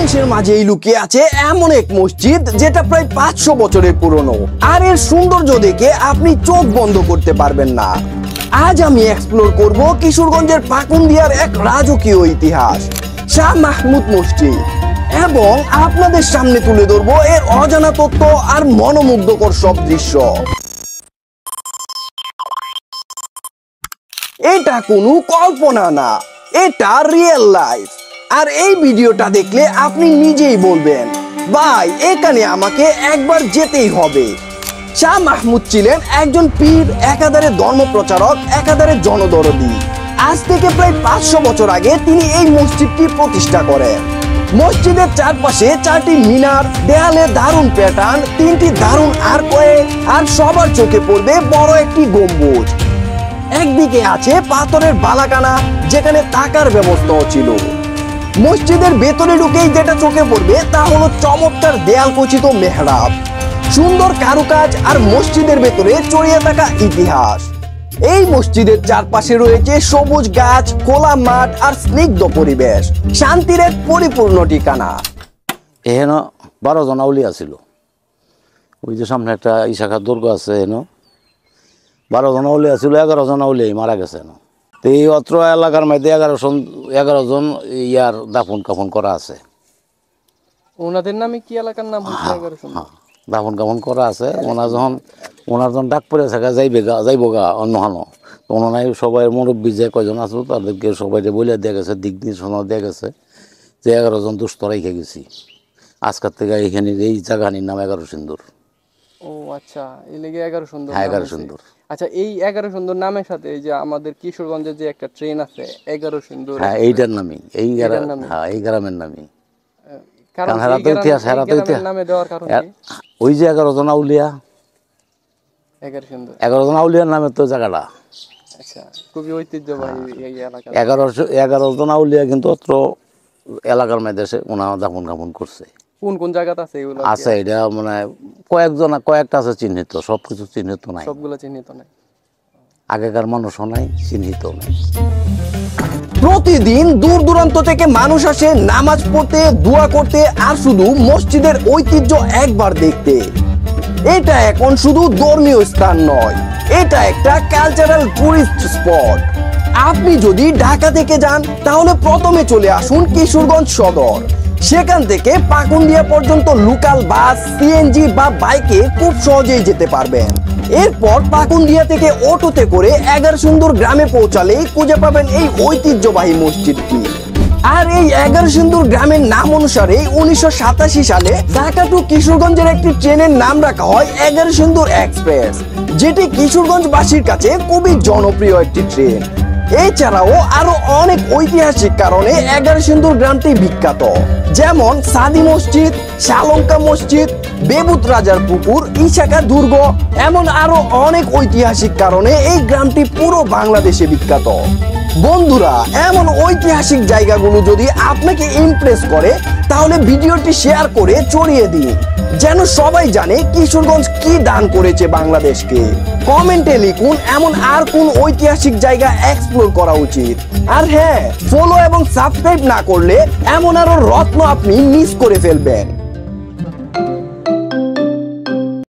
মানুষের মাঝেই লুকিয়ে আছে এমন এক মসজিদ যেটা প্রায় 500 বছরের পুরনো, আর এর সৌন্দর্য দেখে আপনি চোখ বন্ধ করতে পারবেন না। আজ আমি এক্সপ্লোর করব কিশোরগঞ্জের পাকুন্দিয়ার এক রাজকীয় ইতিহাস, শাহ মাহমুদ মসজিদ, এবং আপনাদের সামনে তুলে ধরবো এর অজানা তথ্য আর মনোমুগ্ধকর সব দৃশ্য। এটা কোনো কল্পনা না, এটা রিয়েল লাইফ। আর এই ভিডিওটা দেখলে আপনি নিজেই বলবেন, ভাই এখানে আমাকে একবার যেতেই হবে। শাহ মাহমুদ ছিলেন একজন পীর, একাধারে ধর্মপ্রচারক, একাধারে জনদরদী। আজ থেকে প্রায় 500 বছর আগে তিনি এই মসজিদটি প্রতিষ্ঠা করেন। মসজিদের চারপাশে 4টি মিনার, দেয়ালে দারুণ প্যাটার্ন, 3টি দারুণ আর্কওয়ে, আর সবার চোখে পড়বে বড় একটি গম্বুজ। একদিকে আছে পাথরের বালাকানা, যেখানে থাকার ব্যবস্থাও ছিল। মসজিদের ভেতরে ঢুকেই যেটা চোখে পড়বে তা হলো চমৎকার দেয়াল খচিত মেহরাব, সুন্দর কারুকাজ, আর মসজিদের ভেতরে ছড়িয়ে থাকা ইতিহাস। এই মসজিদের চারপাশে রয়েছে সবুজ গাছ, খোলা মাঠ, আর স্নিগ্ধ পরিবেশ, শান্তির এক পরিপূর্ণ ঠিকানা। এখানে 12 জন আউলিয়া ছিল। ওই যে সামনে একটা ইশাখার দুর্গ আছে, এনো 12 জন আউলিয়া ছিল, 11 জন আউলিয়াই মারা গেছে। তো এই অত্র এলাকার মধ্যে 11 জন ইয়ার দাফন কাফন করা আছে। ওনাদের নামে কি এলাকার নাম? দাফন কাফন করা আছে। ওনার যখন ডাক পড়ে থাকা যাইব গা অন্য হানো, তো ওনারাই সবাই মুরব্বী যে কয়জন আসলো তাদেরকে সবাই বলে দেওয়া গেছে, দিক নির্দেশনা দেওয়া গেছে যে 11 জন দুস্থ রেখে গেছি। আজকের থেকে এইখানে এই জায়গানির নাম 11 সিন্দুর। ও আচ্ছা, এই লেগে 11 সুন্দর। হ্যাঁ, 11 সুন্দর। আচ্ছা, এই 11 সুন্দর নামের সাথে এই যে আমাদের কিশোরগঞ্জের যে একটা ট্রেন আছে 11 সুন্দর, হ্যাঁ এইটার নামই, এই গ্রামের নামই। কারণ হেরাতে ইতিহাস নামে দেওয়ার কারণ কি? ওই যে 11 জন আউলিয়া, 11 সুন্দর, 11 জন আউলিয়ার নামে তো জায়গাটা। আচ্ছা, খুবই ঐতিহ্যবাহী এই এলাকা। 11 জন আউলিয়া কিন্তু অত্র এলাকার মধ্যে ওনারা দাফন কাফন করছে। কোন কোন জায়গাতে আছে এগুলো? আছে এটা মানে কয়েকটা আছে চিহ্নিত, সবকিছু চিহ্নিত নাই, সবগুলো চিহ্নিত নাই। আগেকার মানুষও নাই, চিহ্নিত নাই। প্রতিদিন দূর দূরান্ত থেকে মানুষ আসে নামাজ পড়তে, দোয়া করতে, আর শুধু মসজিদের ঐতিহ্য একবার দেখতে। এটা এখন শুধু ধর্মীয় স্থান নয়, এটা একটা কালচারাল টুরিস্ট স্পট। আপনি যদি ঢাকা থেকে যান তাহলে প্রথমে চলে আসুন কিশোরগঞ্জ সদর। সেখান থেকে পাকুন্দিয়া পর্যন্ত লোকাল বাস, সিএনজি বা বাইকে খুব সহজেই যেতে পারবেন। এরপর পাকুন্দিয়া থেকে অটোতে করে 11 সুন্দর গ্রামে পৌঁছালেই খুঁজে পাবেন এই ঐতিহ্যবাহী মসজিদটি। আর এই 11 সুন্দর গ্রামের নাম অনুসারে 1987 সালে ঢাকা টু কিশোরগঞ্জের একটি ট্রেনের নাম রাখা হয় 11 সুন্দর এক্সপ্রেস, যেটি কিশোরগঞ্জবাসীর কাছে খুবই জনপ্রিয় একটি ট্রেন। এছাড়াও আরো অনেক ঐতিহাসিক কারণে 11 সুন্দর গ্রামটি বিখ্যাত, যেমন সাদি মসজিদ, শালঙ্কা মসজিদ, বেবুত রাজার পুকুর, ইশাখা দুর্গ, এমন আরো অনেক ঐতিহাসিক কারণে এই গ্রামটি পুরো বাংলাদেশে বিখ্যাত। বন্ধুরা, এমন ঐতিহাসিক জায়গাগুলো যদি আপনাকে ইমপ্রেস করে তাহলে ভিডিওটি শেয়ার করে ছড়িয়ে দিন, যেন সবাই জানে কিশোরগঞ্জ কি দান করেছে বাংলাদেশকে। কমেন্টে লিখুন এমন আর কোন ঐতিহাসিক জায়গা এক্সপ্লোর করা উচিত। আর হ্যাঁ, ফলো এবং সাবস্ক্রাইব না করলে এমন আরো রত্ন আপনি মিস করে ফেলবেন।